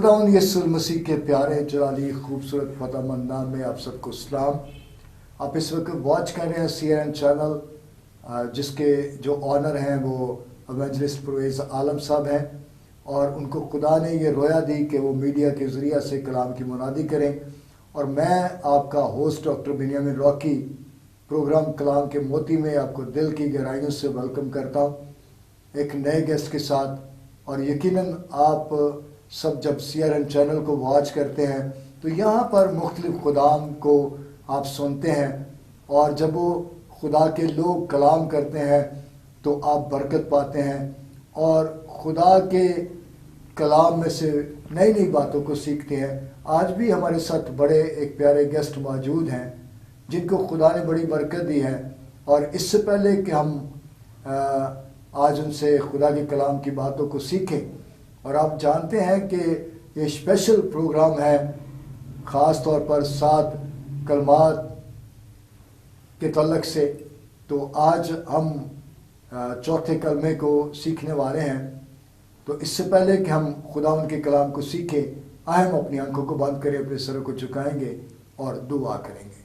खुदावंद यीशु मसीह के प्यारे जलाली खूबसूरत फतेहमंद नाम में आप सबको सलाम। आप इस वक्त वॉच कर रहे हैं CRN चैनल, जिसके जो ऑनर हैं वो एवेंजलिस्ट परवेज़ आलम साहब हैं, और उनको खुदा ने ये रोया दी कि वो मीडिया के ज़रिए से कलाम की मुनादी करें। और मैं आपका host doctor Binyamin Rocky programme कलाम के मोती में आपको दिल की गहराइयों से वेलकम करता हूँ एक नए गेस्ट के साथ। और यकीनन आप सब जब CRN चैनल को वॉच करते हैं तो यहाँ पर मुख्तलिफ खुदाम को आप सुनते हैं, और जब वो खुदा के लोग कलाम करते हैं तो आप बरकत पाते हैं और खुदा के कलाम में से नई नई बातों को सीखते हैं। आज भी हमारे साथ बड़े एक प्यारे गेस्ट मौजूद हैं जिनको खुदा ने बड़ी बरकत दी है, और इससे पहले कि हम आज उनसे खुदा के कलाम की बातों को सीखें, और आप जानते हैं कि ये स्पेशल प्रोग्राम है ख़ास तौर पर 7 कलमात के तल्लक से। तो आज हम चौथे कलमे को सीखने वाले हैं। तो इससे पहले कि हम खुदा उनके कलाम को सीखें, आए हम अपनी आंखों को बंद करें, अपने सरों को झुकाएंगे और दुआ करेंगे।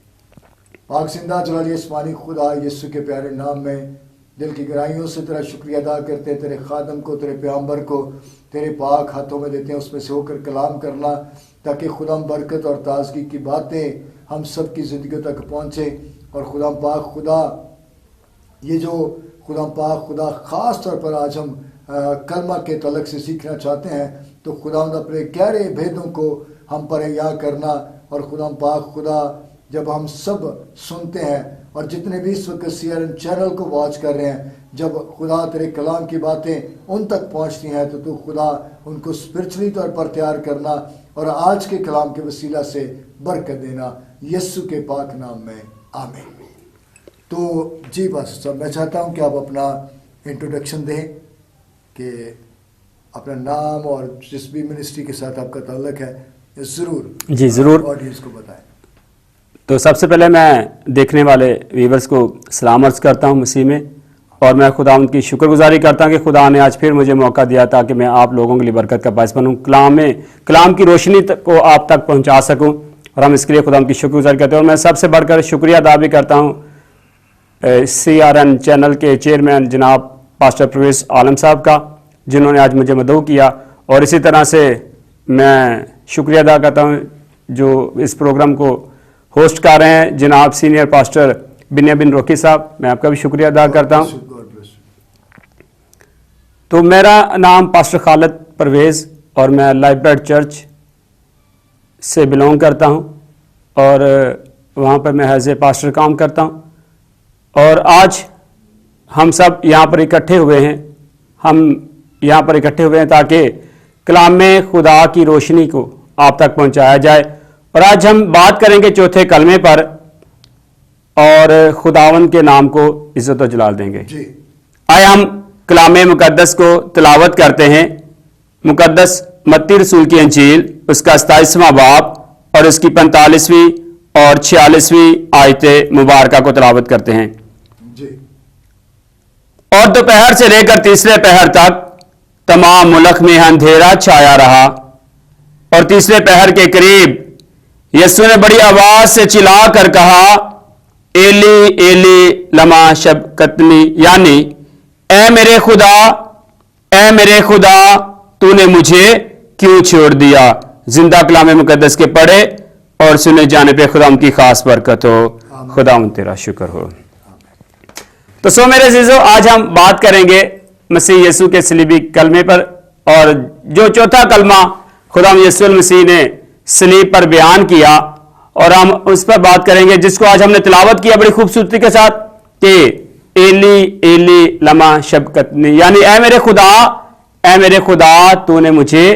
पाक जिंदा जलाली आसमानी खुदा, यीशु के प्यारे नाम में दिल की गहराइयों से तेरा शुक्रिया अदा करते हैं। तेरे खादम को, तेरे पैगंबर को तेरे पाक हाथों में देते हैं, उसमें से होकर कलाम करना, ताकि खुदा बरकत और ताजगी की बातें हम सब की ज़िंदगी तक पहुँचें। और खुदा पाक खुदा, ये जो खुदा पाक खुदा ख़ास तौर पर आज हम कलमा के तलक से सीखना चाहते हैं, तो खुदा अपने गहरे भेदों को हम पर या करना। और खुदा पाक खुदा, जब हम सब सुनते हैं और जितने भी इस वक्त CRN चैनल को वॉच कर रहे हैं, जब खुदा तेरे कलाम की बातें उन तक पहुंचती हैं तो तू खुदा उनको स्पिरिचुअली तौर पर तैयार करना और आज के कलाम के वसीला से बरकत देना, यीशु के पाक नाम में आमीन। तो जी बस सब मैं चाहता हूं कि आप अपना इंट्रोडक्शन दें कि अपना नाम और जिस भी मिनिस्ट्री के साथ आपका ताल्लुक है ज़रूर ऑडियंस को बताएं। तो सबसे पहले मैं देखने वाले व्यूवर्स को सलाम अर्ज़ करता हूं मसीह में, और मैं खुदा उनकी शुक्रगुजारी करता हूं कि खुदा ने आज फिर मुझे मौका दिया ताकि मैं आप लोगों के लिए बरकत का बायस बनूं, कलाम की रोशनी को आप तक पहुंचा सकूं, और हम इसके लिए खुदा उनकी शुक्रगुजारी करते हैं। और मैं सबसे बढ़कर शुक्रिया अदा भी करता हूं CRN चैनल के चेयरमैन जनाब पास्टर परवेज़ आलम साहब का, जिन्होंने आज मुझे मदऊ किया। और इसी तरह से मैं शुक्रिया अदा करता हूँ जो इस प्रोग्राम को होस्ट कर रहे हैं जनाब सीनियर पास्टर बिन्यामिन रॉकी साहब, मैं आपका भी शुक्रिया अदा करता हूँ। तो मेरा नाम पास्टर खालिद परवेज़, और मैं लाइफ ब्रेड चर्च से बिलोंग करता हूँ, और वहाँ पर मैं एज ए पास्टर काम करता हूँ। और आज हम सब यहाँ पर इकट्ठे हुए हैं ताकि कलाम में खुदा की रोशनी को आप तक पहुँचाया जाए। और आज हम बात करेंगे चौथे कलमे पर, और खुदावन के नाम को इज्जत और जलाल देंगे। आए हम कलाम मुकद्दस को तिलावत करते हैं। मुकद्दस मत्ती रसूल की अंजील, उसका 27वां बाब और उसकी 45वीं और 46वीं आयत मुबारका को तिलावत करते हैं। और दोपहर से लेकर तीसरे पहर तक तमाम मुल्क में अंधेरा छाया रहा, और तीसरे पहर के करीब यीशु ने बड़ी आवाज से चिल्ला कर कहा, एली एली लमा शबक्तनी, यानी ए मेरे खुदा तूने मुझे क्यों छोड़ दिया। जिंदा कलाम मुकद्दस के पढ़े और सुने जाने पे खुदा उनकी खास बरकत हो। खुदा तेरा शुक्र हो। तो सो मेरे अजीजों, आज हम बात करेंगे मसीह यीशु के सलीबी कलमे पर, और जो चौथा कलमा खुदा यीशु मसीह ने सलीब पर बयान किया, और हम उस पर बात करेंगे जिसको आज हमने तिलावत किया बड़ी खूबसूरती के साथ कि एली एली लमा शबक्तनी, यानी ए मेरे खुदा तूने मुझे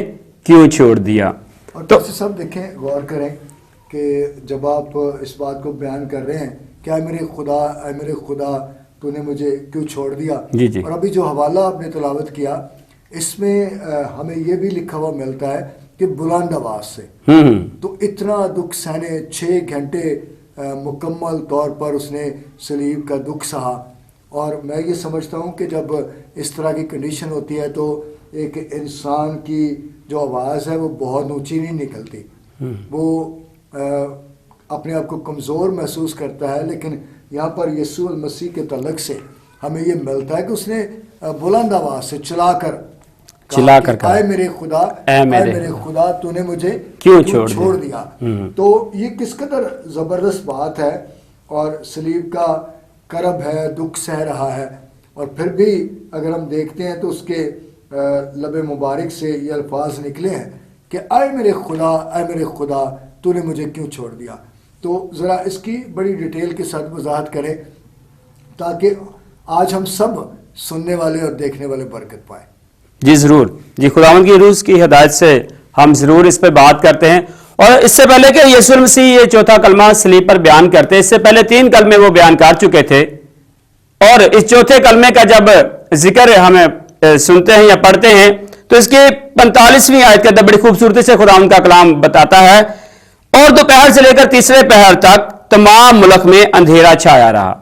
क्यों छोड़ दिया। और तो सब देखें, गौर करें कि जब आप इस बात को बयान कर रहे हैं कि ए मेरे खुदा तूने मुझे क्यों छोड़ दिया, जी। और अभी जो हवाला आपने तिलावत किया, इसमें हमें यह भी लिखा हुआ मिलता है कि बुलंद आवाज से। तो इतना दुख सहने 6 घंटे मुकम्मल तौर पर उसने सलीब का दुख सहा। और मैं ये समझता हूँ कि जब इस तरह की कंडीशन होती है तो ایک انسان کی جو آواز ہے وہ بہت اونچی نہیں نکلتی. وہ اپنے آپ کو کمزور محسوس کرتا ہے, لیکن یہاں پر یسوع المسیح کے تعلق سے ہمیں یہ ملتا ہے کہ اس نے بلند آواز سے چلا کر کہا, اے میرے خدا, اے میرے خدا, تو نے مجھے کیوں چھوڑ دیا. تو یہ کس قدر زبردست بات ہے, اور صلیب کا کرب ہے, دکھ سہ رہا ہے, اور پھر بھی اگر ہم دیکھتے ہیں تو اس کے لب مبارک سے یہ الفاظ نکلے ہیں کہ اے میرے خدا, اے میرے خدا, تو نے مجھے کیوں چھوڑ دیا. تو ذرا اس کی بڑی ڈیٹیل کے ساتھ وضاحت کریں تاکہ آج ہم سب سننے والے اور دیکھنے والے برکت پائیں. جی ضرور, جی خداوند کی روح کی ہدایت سے ہم ضرور اس پہ بات کرتے ہیں. اور اس سے پہلے کہ یسوع المسیح یہ چوتھا کلمہ صلیب پر بیان کرتے ہیں, اس سے پہلے 3 کلمے وہ بیان کر چکے تھے, اور اس چوتھے کلمے کا جب ذکر ہمیں سنتے ہیں یا پڑھتے ہیں تو اس کی 45ویں آیت کے اندر بڑی خوبصورتی سے خداوند کا کلام بتاتا ہے, اور دوپہر سے لے کر تیسرے پہر تک تمام ملک میں اندھیرا چھایا رہا.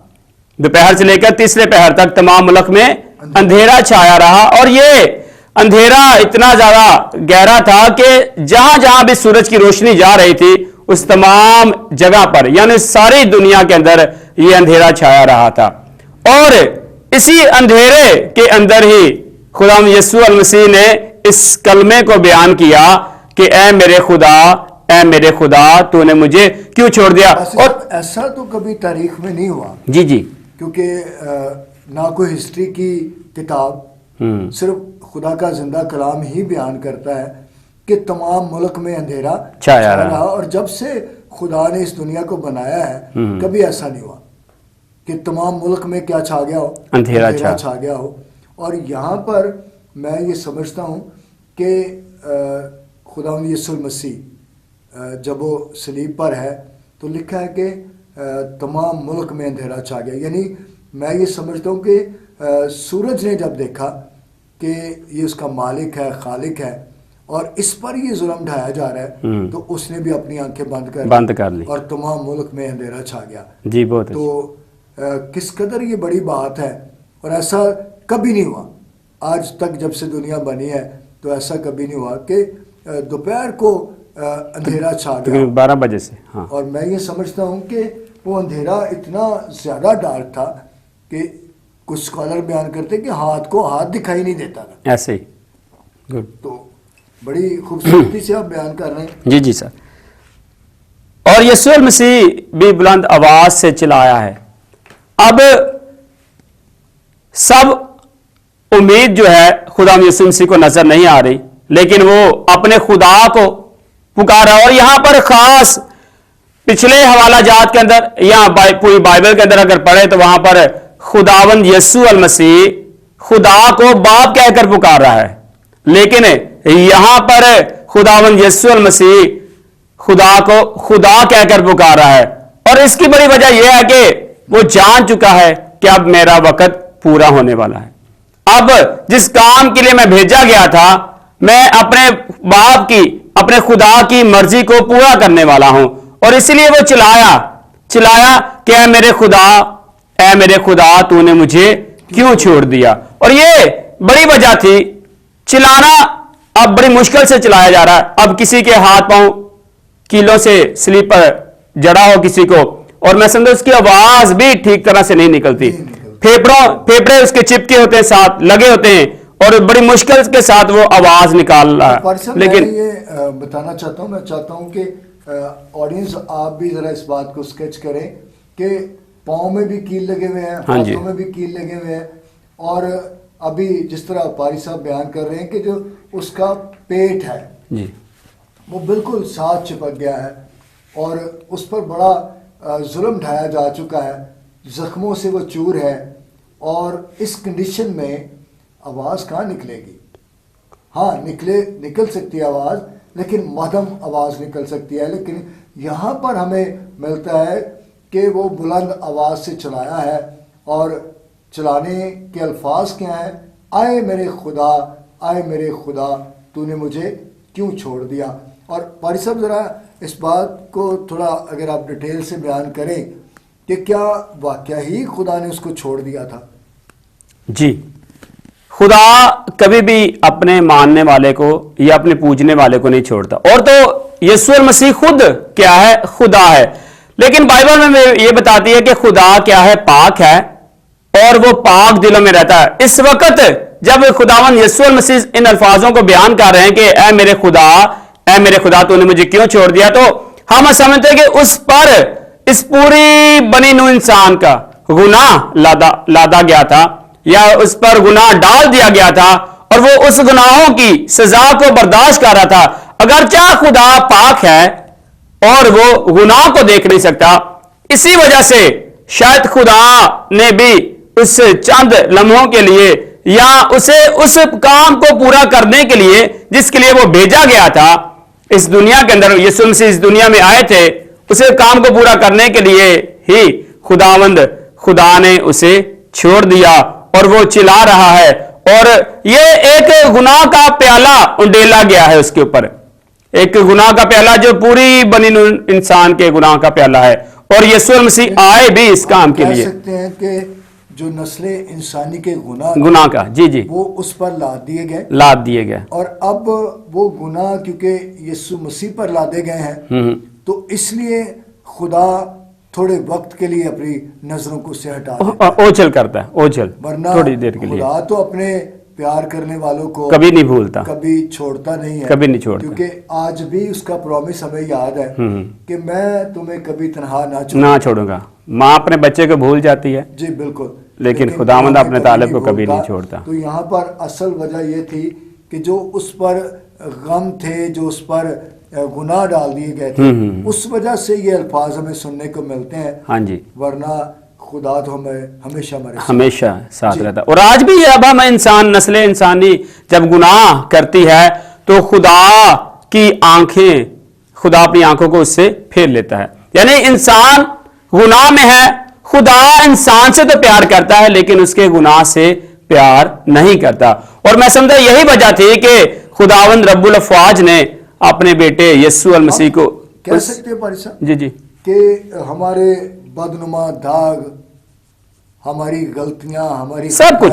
دوپہر سے لے کر تیسرے پہر تک تمام ملک میں اندھیرا چھایا رہا, اور یہ اندھیرا اتنا زیادہ گہرا تھا کہ جہاں جہاں بھی سورج کی روشنی جا رہی تھی اس تمام جگہ پر, یعنی ساری دنیا کے اندر یہ اندھیرا چھایا رہا تھا. اور اسی اندھیرے کے اندر ہی خداوند یسوع المسیح نے اس کلمے کو بیان کیا کہ اے میرے خدا, اے میرے خدا, تو نے مجھے کیوں چھوڑ دیا. اور ایسا تو کبھی تاریخ میں نہیں ہوا. جی جی, کیونکہ نہ کوئی ہسٹری کی کتاب, صرف خدا کا زندہ کلام ہی بیان کرتا ہے کہ تمام ملک میں اندھیرا چھایا رہا. اور جب سے خدا نے اس دنیا کو بنایا ہے کبھی ایسا نہیں ہوا کہ تمام ملک میں کیا چھا گیا ہو, اندھیرا چھا گیا ہو. اور یہاں پر میں یہ سمجھتا ہوں کہ خداوند یسوع المسیح جب وہ صلیب پر ہے تو لکھا ہے کہ تمام ملک میں اندھیرا چھا گیا. یعنی میں یہ سمجھتا ہوں کہ سورج نے جب دیکھا کہ یہ اس کا مالک ہے, خالق ہے, اور اس پر یہ ظلم ڈھایا جا رہا ہے, تو اس نے بھی اپنی آنکھیں بند کر لی اور تمام ملک میں اندھیرا چھا گیا. جی بہت. تو کس قدر یہ بڑی بات ہے, اور ایسا کبھی نہیں ہوا آج تک جب سے دنیا بنی ہے, تو ایسا کبھی نہیں ہوا کہ دوپہر کو اندھیرا چھا گیا 12 بجے سے. ہاں, اور میں یہ سمجھتا ہوں کہ وہ اندھیرا اتنا زیادہ ڈارک تھا کہ کچھ اسکالر بیان کرتے کہ ہاتھ کو ہاتھ دکھائی نہیں دیتا تھا. ایسے ہی. گڈ. تو بڑی خوبصورتی سے آپ بیان کر رہے ہیں. جی جی سر. اور یسوع المسیح بھی بلند آواز سے چلایا ہے. اب سب امید جو ہے خدا یسوع مسیح کو نظر نہیں آ رہی, لیکن وہ اپنے خدا کو پکارا. اور یہاں پر خاص پچھلے حوالہ جات کے اندر یا پوری بائبل کے اندر اگر پڑھے تو وہاں پر خداوند یسوع المسیح خدا کو باپ کہہ کر پکار رہا ہے, لیکن یہاں پر خداوند یسوع المسیح خدا کو خدا کہہ کر پکار رہا ہے. اور اس کی بڑی وجہ یہ ہے کہ وہ جان چکا ہے کہ اب میرا وقت پورا ہونے والا ہے. اب جس کام کے لیے میں بھیجا گیا تھا, میں اپنے باپ کی, اپنے خدا کی مرضی کو پورا کرنے والا ہوں. اور اسی لیے وہ چلایا کہ اے میرے خدا, اے میرے خدا, تو نے مجھے کیوں چھوڑ دیا. اور یہ بڑی وجہ تھی. چلانا اب بڑی مشکل سے چلایا جا رہا ہے. اب کسی کے ہاتھ پاؤں کیلوں سے سلیپ پر جڑا ہو کسی کو, اور میں سمجھتا اس کی آواز بھی ٹھیک طرح سے نہیں نکلتی. پھیپڑے اس کے چپکے ہوتے ہیں, ساتھ لگے ہوتے ہیں, اور بڑی مشکل کے ساتھ وہ آواز نکال رہا ہے. لیکن یہ بتانا چاہتا ہوں, میں چاہتا ہوں کہ آڈینس آپ بھی ذرا اس بات کو سکیچ کریں کہ پاؤں میں بھی کیل لگے ہوئے ہیں, ہاتھوں میں بھی کیل لگے ہوئے ہیں, اور ابھی جس طرح پاری صاحب بیان کر رہے ہیں کہ جو اس کا پیٹ ہے جی وہ بالکل ساتھ چپک گیا ہے, اور اس پر بڑا ظلم ڈھایا جا چکا ہے, زخموں سے وہ چور ہے. اور اس کنڈیشن میں آواز کہاں نکلے گی؟ ہاں نکل سکتی ہے آواز, لیکن مدھم آواز نکل سکتی ہے. لیکن یہاں پر ہمیں ملتا ہے کہ وہ بلند آواز سے چلایا ہے, اور چلانے کے الفاظ کیا ہیں؟ آئے میرے خدا, آئے میرے خدا, تو نے مجھے کیوں چھوڑ دیا. اور پاری صاحب ذرا اس بات کو تھوڑا اگر آپ ڈیٹیل سے بیان کریں کہ کیا واقعہ ہی خدا نے اس کو چھوڑ دیا تھا؟ جی, खुदा कभी भी अपने मानने वाले को या अपने पूजने वाले को नहीं छोड़ता। और तो यीशु मसीह खुद क्या है? खुदा है। लेकिन बाइबल में ये बताती है कि खुदा क्या है? पाक है और वो पाक दिलों में रहता है। इस वक्त जब खुदावन यीशु मसीह इन अल्फाजों को बयान कर रहे हैं कि ऐ मेरे खुदा तूने मुझे क्यों छोड़ दिया, तो हम समझते हैं कि उस पर इस पूरी बनी नूह इंसान का गुनाह लादा गया था या उस पर गुनाह डाल दिया गया था और वो उस गुनाहों की सजा को बर्दाश्त कर रहा था। अगरचे खुदा पाक है और वो गुनाह को देख नहीं सकता, इसी वजह से शायद खुदा ने भी उस चंद लम्हों के लिए या उसे उस काम को पूरा करने के लिए जिसके लिए वो भेजा गया था इस दुनिया के अंदर, यीशु मसीह इस दुनिया में आए थे, उसे काम को पूरा करने के लिए ही खुदा ने उसे छोड़ दिया और वो चिल्ला रहा है और ये एक गुनाह का प्याला उंडेला गया है उसके ऊपर, एक गुनाह का प्याला जो पूरी बनी इंसान के गुनाह का प्याला है। और यीशु मसीह आए भी इस काम के लिए। सकते हैं कि जो नस्ले इंसानी के गुनाह का जी वो उस पर लाद दिए गए और अब वो गुनाह क्योंकि यीशु मसीह पर लादे गए हैं तो इसलिए खुदा थोड़े वक्त के लिए अपनी नजरों को से हटा ओझल करता है, ओझल वरना थोड़ी देर के लिए। खुदा तो अपने प्यार करने वालों को कभी नहीं भूलता, कभी छोड़ता नहीं है, कभी नहीं छोड़ता, क्योंकि आज भी उसका प्रॉमिस हमें याद है कि मैं तुम्हें कभी तनहा ना छोड़ूंगा। माँ अपने बच्चे को भूल जाती है जी बिल्कुल, लेकिन खुदावंद अपने तालिब को कभी नहीं छोड़ता। तो यहाँ पर असल वजह यह थी कि जो उस पर गम थे, जो उस पर गुनाह डाल दिए गए थे, उस वजह से ये अल्फाज हमें सुनने को मिलते हैं। हाँ जी, वरना खुदा तो हमें हमेशा साथ रहता। और आज भी अब हम नस्ल इंसानी जब गुनाह करती है तो खुदा अपनी आंखों को उससे फेर लेता है। यानी इंसान गुनाह में है, खुदा इंसान से तो प्यार करता है लेकिन उसके गुनाह से प्यार नहीं करता। और मैं समझता यही वजह थी कि खुदावंद रब्बुल अफवाज ने अपने बेटे यीशु मसीह को कह सकते हैं भाई साहब जी कि हमारे बदनुमा दाग, हमारी गलतियां, हमारी सब कुछ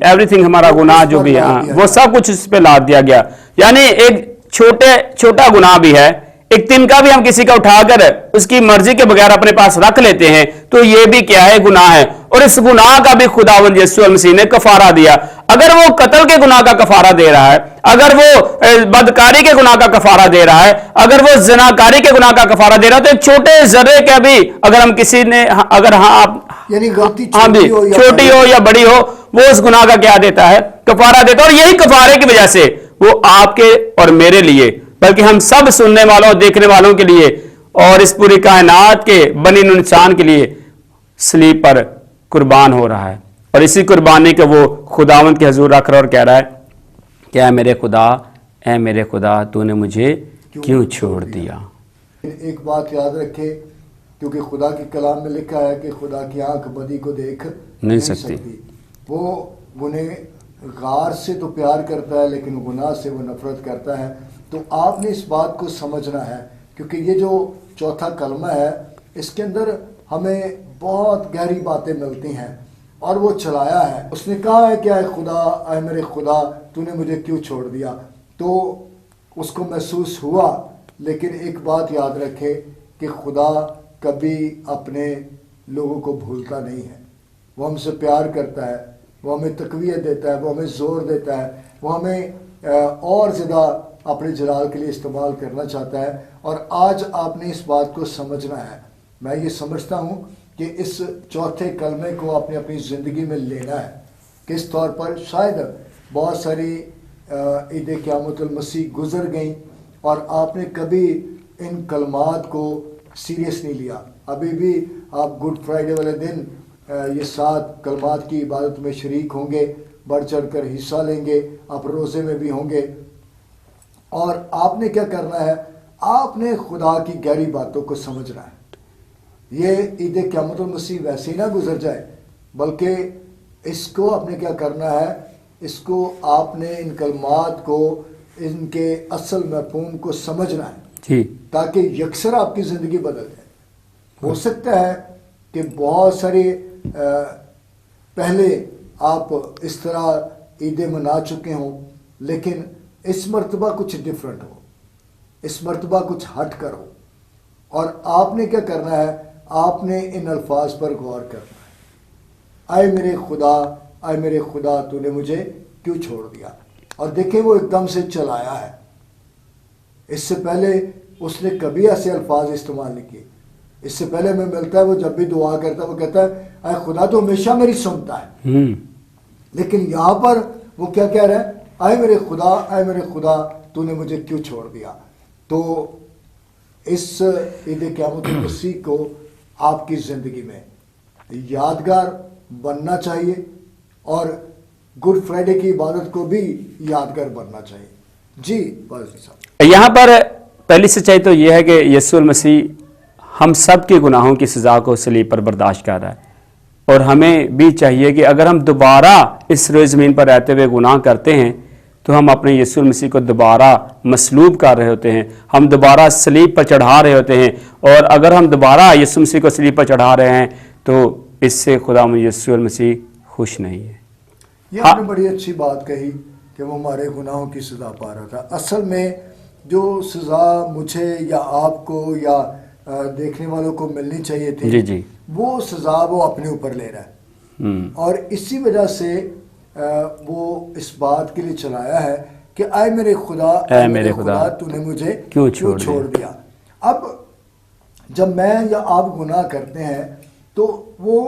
एवरीथिंग हमारा गुनाह जो भी है वो सब कुछ इस पे लाद दिया गया। यानी एक छोटा गुनाह भी है, एक तिनका भी हम किसी का उठाकर उसकी मर्जी के बगैर अपने पास रख लेते हैं तो ये भी क्या है? गुनाह है। और इस गुनाह का भी खुदावंद यीशु मसीह ने कफारा दिया। अगर वो कत्ल के गुनाह का कफारा दे रहा है, अगर वो बदकारी के गुनाह का कफारा दे रहा है, अगर वो ज़िनाकारी के गुनाह का कफारा दे रहा है, तो एक छोटे जर्रे का भी अगर हम किसी ने अगर यानी गलती छोटी हो या बड़ी हो, वो उस गुनाह का क्या देता है? कफारा देता है। और यही कफारे की वजह से वो आपके और मेरे लिए, बल्कि हम सब सुनने वालों देखने वालों के लिए और इस पूरी कायनात के बनी इंसान के लिए सलीब पर कुर्बान हो रहा है। और इसी कुर्बानी को वो खुदावंद के हुजूर रख रहा और कह रहा है कि ऐ मेरे खुदा तूने मुझे क्यों छोड़ दिया। एक बात याद रखे, क्योंकि खुदा के कलाम में लिखा है कि खुदा की आंख बदी को देख नहीं सकती। वो गुनहगार से तो प्यार करता है लेकिन गुनाह से वो नफरत करता है। तो आपने इस बात को समझना है, क्योंकि ये जो चौथा कलमा है इसके अंदर हमें बहुत गहरी बातें मिलती हैं और वो चलाया है। उसने कहा है कि ऐ मेरे खुदा तूने मुझे क्यों छोड़ दिया, तो उसको महसूस हुआ। लेकिन एक बात याद रखे कि खुदा कभी अपने लोगों को भूलता नहीं है। वो हमसे प्यार करता है, वो हमें तकवीत देता है, वो हमें ज़ोर देता है, वो हमें और ज़्यादा अपने जलाल के लिए इस्तेमाल करना चाहता है। और आज आपने इस बात को समझना है। मैं ये समझता हूँ कि इस चौथे कलमे को आपने अपनी ज़िंदगी में लेना है। किस तौर पर शायद बहुत सारी ईद क़यामतुल मसीह गुजर गई और आपने कभी इन कलमात को सीरियस नहीं लिया। अभी भी आप गुड फ्राइडे वाले दिन ये 7 कलमात की इबादत में शरीक होंगे, बढ़ चढ़ कर हिस्सा लेंगे, आप रोज़े में भी होंगे। और आपने क्या करना है? आपने खुदा की गहरी बातों को समझना है। ये ईद क़यामतुल मसीह वैसे ही ना गुजर जाए, बल्कि इसको आपने क्या करना है? इसको आपने इन कलमात को, इनके असल मफ़हूम को समझना है जी, ताकि यकसर आपकी ज़िंदगी बदल जाए। हो सकता है कि बहुत सारे पहले آپ اس طرح عیدیں منا چکے ہوں، لیکن اس مرتبہ کچھ ڈفرینٹ ہو، اس مرتبہ کچھ ہٹ کر ہو، اور آپ نے کیا کرنا ہے؟ آپ نے ان الفاظ پر غور کرنا ہے، اے میرے خدا، اے میرے خدا تو نے مجھے کیوں چھوڑ دیا؟ اور دیکھیں وہ ایک دم سے چلایا ہے، اس سے پہلے اس نے کبھی ایسے الفاظ استعمال نہیں کیے۔ اس سے پہلے میں ملتا ہے وہ جب بھی دعا کرتا ہے وہ کہتا ہے اے خدا تو ہمیشہ میری سنتا ہے، لیکن یہاں پر وہ کیا کہہ رہا ہے؟ اے میرے خدا، اے میرے خدا تو نے مجھے کیوں چھوڑ دیا؟ تو اس عید قیامت المسیح کو آپ کی زندگی میں یادگار بننا چاہیے، اور گڈ فرائیڈے کی عبادت کو بھی یادگار بننا چاہیے۔ جی بازی صاحب، یہاں پر پہلی سچائی تو یہ ہے کہ یسوع المسیح ہم سب کے گناہوں کی سزا کو صلیب پر برداشت کر رہا ہے، اور ہمیں بھی چاہیے کہ اگر ہم دوبارہ اس روئے زمین پر رہتے ہوئے گناہ کرتے ہیں تو ہم اپنے یسوع المسیح کو دوبارہ مصلوب کر رہے ہوتے ہیں، ہم دوبارہ صلیب پر چڑھا رہے ہوتے ہیں، اور اگر ہم دوبارہ یسوع مسیح کو صلیب پر چڑھا رہے ہیں تو اس سے خدا یسوع المسیح خوش نہیں ہے۔ یہ آپ نے بڑی اچھی بات کہی کہ وہ ہمارے گناہوں کی سزا پا رہا تھا۔ اصل میں جو سزا مجھے یا آپ کو یا دیکھنے والوں کو ملنی چاہیے تھی، جی جی، وہ سزا وہ اپنے اوپر لے رہا ہے، اور اسی وجہ سے وہ اس بات کے لیے چلایا ہے کہ اے میرے خدا، اے میرے خدا تو نے مجھے کیوں چھوڑ دیا؟ اب جب میں یا آپ گناہ کرتے ہیں تو وہ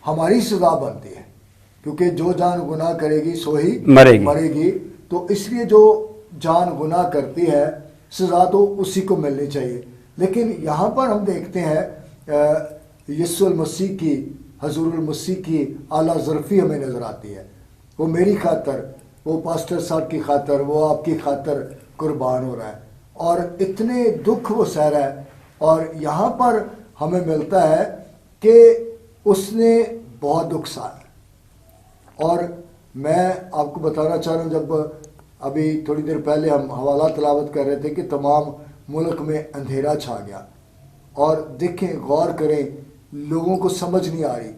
ہماری سزا بنتی ہے، کیونکہ جو جان گناہ کرے گی سو ہی مرے گی، تو اس لیے جو جان گناہ کرتی ہے سزا تو اسی کو ملنی چاہیے۔ لیکن یہاں پر ہم دیکھتے ہیں یسوع المسیح کی، حضور المسیح کی اعلیٰ ظرفی ہمیں نظر آتی ہے۔ وہ میری خاطر، وہ پاسٹر صاحب کی خاطر، وہ آپ کی خاطر قربان ہو رہا ہے، اور اتنے دکھ وہ سہ رہا ہے، اور یہاں پر ہمیں ملتا ہے کہ اس نے بہت دکھ سہا۔ اور میں آپ کو بتانا چاہ رہا ہوں، جب ابھی تھوڑی دیر پہلے ہم حوالہ تلاوت کر رہے تھے کہ تمام ملک میں اندھیرا چھا گیا، اور دیکھیں غور کریں، لوگوں کو سمجھ نہیں آ رہی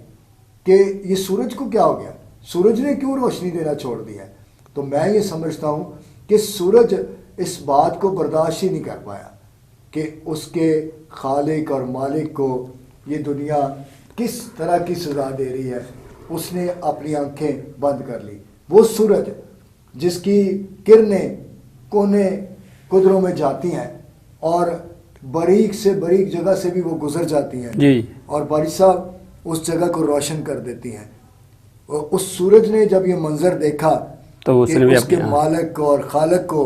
کہ یہ سورج کو کیا ہو گیا، سورج نے کیوں روشنی دینا چھوڑ دیا ہے؟ تو میں یہ سمجھتا ہوں کہ سورج اس بات کو برداشت ہی نہیں کر پایا کہ اس کے خالق اور مالک کو یہ دنیا کس طرح کی سزا دے رہی ہے۔ اس نے اپنی آنکھیں بند کر لی۔ وہ سورج جس کی کرنیں کونے قدروں میں جاتی ہیں اور باریک سے باریک جگہ سے بھی وہ گزر جاتی ہیں جی، اور باری صاحب اس جگہ کو روشن کر دیتی ہیں، اس سورج نے جب یہ منظر دیکھا تو کہ اس کے مالک کو اور خالق کو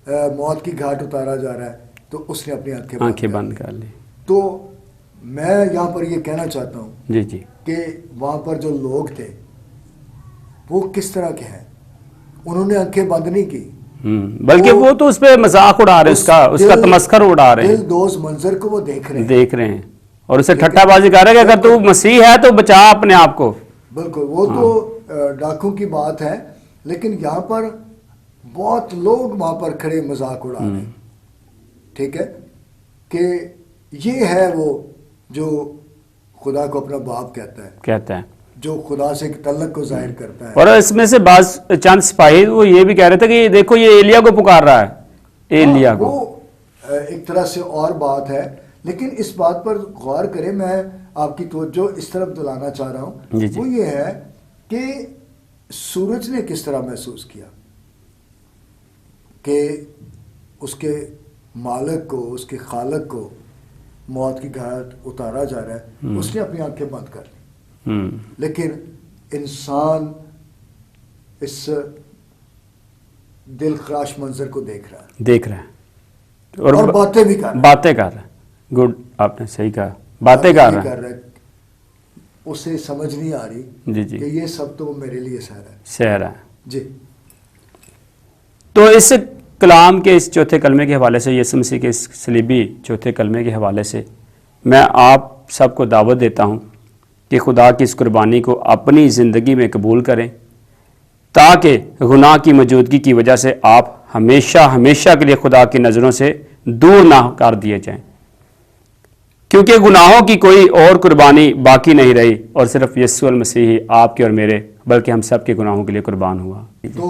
موت کی گھاٹ اتارا جا رہا ہے، تو اس نے اپنی آنکھیں بند کر لی۔ تو میں یہاں پر یہ کہنا چاہتا ہوں جی جی، کہ وہاں پر جو لوگ تھے وہ کس طرح کے ہیں، انہوں نے آنکھیں بند نہیں کی، بلکہ وہ تو اس پہ مذاق اڑا رہے ہیں، اس کا تمسخر اڑا رہے ہیں، دل دوز منظر کو وہ دیکھ رہے ہیں اور اسے ٹھٹا بازی کر رہے ہیں کہ اگر تو مسیح ہے تو بچا اپنے آپ کو۔ بالکل، وہ تو ڈاکوں کی بات ہے، لیکن یہاں پر بہت لوگ وہاں پر کھڑے مذاق اڑا رہے ہیں، ٹھیک ہے، کہ یہ ہے وہ جو خدا کو اپنا باپ کہتا ہے، جو خدا سے تعلق کو ظاہر کرتا ہے۔ اور اس میں سے بعض چند سپاہی وہ یہ بھی کہہ رہے تھے کہ دیکھو یہ ایلیا کو پکار رہا ہے، ایلیا کو۔ وہ ایک طرح سے اور بات ہے، لیکن اس بات پر غور کریں، میں آپ کی توجہ اس طرف دلانا چاہ رہا ہوں، وہ یہ ہے کہ سورج نے کس طرح محسوس کیا کہ اس کے مالک کو، اس کے خالق کو موت کی گھاٹ اتارا جا رہا ہے، اس نے اپنی آنکھیں بند کر لی۔ لیکن انسان اس دل خراش منظر کو دیکھ رہا ہے اور باتیں بھی کر رہا ہے۔ گڈ، آپ نے صحیح کہا، باتیں کر رہا ہے، اسے سمجھ نہیں آ رہی جی جی، کہ یہ سب تو میرے لیے سحر ہے۔ جی، تو اس کلام کے اس چوتھے کلمے کے حوالے سے، یسوع مسیح کے اس صلیبی چوتھے کلمے کے حوالے سے میں آپ سب کو دعوت دیتا ہوں کہ خدا کی اس قربانی کو اپنی زندگی میں قبول کریں، تاکہ گناہ کی موجودگی کی وجہ سے آپ ہمیشہ ہمیشہ کے لیے خدا کی نظروں سے دور نہ کر دیے جائیں، क्योंकि गुनाहों की कोई और कुर्बानी बाकी नहीं रही और सिर्फ यीशु मसीह ही आपके और मेरे बल्कि हम सब के गुनाहों के लिए कुर्बान हुआ। तो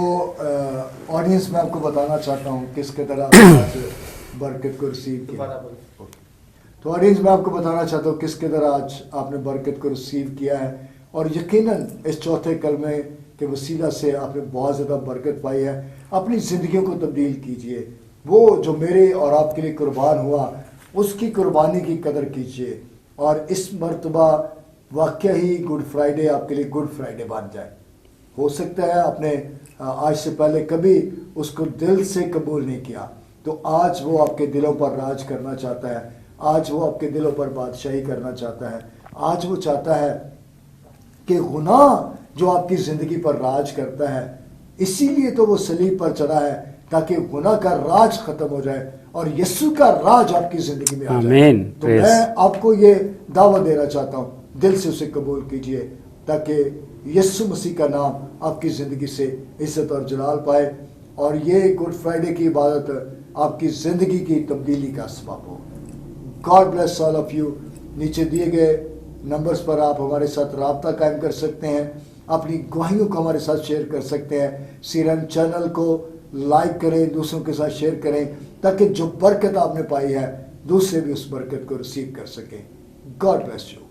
ऑडियंस में आपको बताना चाहता हूँ किस तरह आपने आज बरकत को रिसीव किया। तो ऑडियंस में आपको बताना चाहता हूँ किस तरह आज आपने बरकत को रिसीव किया है और यकीनन इस चौथे कलमे के वसीला से आपने बहुत ज़्यादा बरकत पाई है। अपनी ज़िंदगियों को तब्दील कीजिए। वो जो मेरे और आपके लिए कुर्बान हुआ उसकी कुर्बानी की कदर कीजिए और इस मर्तबा वाकई ही गुड फ्राइडे आपके लिए गुड फ्राइडे बन जाए। हो सकता है आपने आज से पहले कभी उसको दिल से कबूल नहीं किया, तो आज वो आपके दिलों पर राज करना चाहता है। आज वो आपके दिलों पर बादशाही करना चाहता है। आज वो चाहता है कि गुनाह जो आपकी ज़िंदगी पर राज करता है, इसीलिए तो वो सलीब पर चढ़ा है ताकि गुनाह का राज खत्म हो जाए और यीशु का राज आपकी ज़िंदगी में आ जाए। तो मैं आपको ये दावा देना चाहता हूँ, दिल से उसे कबूल कीजिए ताकि यीशु मसीह का नाम आपकी ज़िंदगी से इज्जत और जलाल पाए और ये गुड फ्राइडे की इबादत आपकी ज़िंदगी की तब्दीली का सबब हो। God bless all of you. नीचे दिए गए नंबर्स पर आप हमारे साथ राब्ता कायम कर सकते हैं, अपनी गवाहियों को हमारे साथ शेयर कर सकते हैं। सीरन चैनल को लाइक करें, दूसरों के साथ शेयर करें ताकि जो बरकत आपने पाई है दूसरे भी उस बरकत को रिसीव कर सकें। God bless you.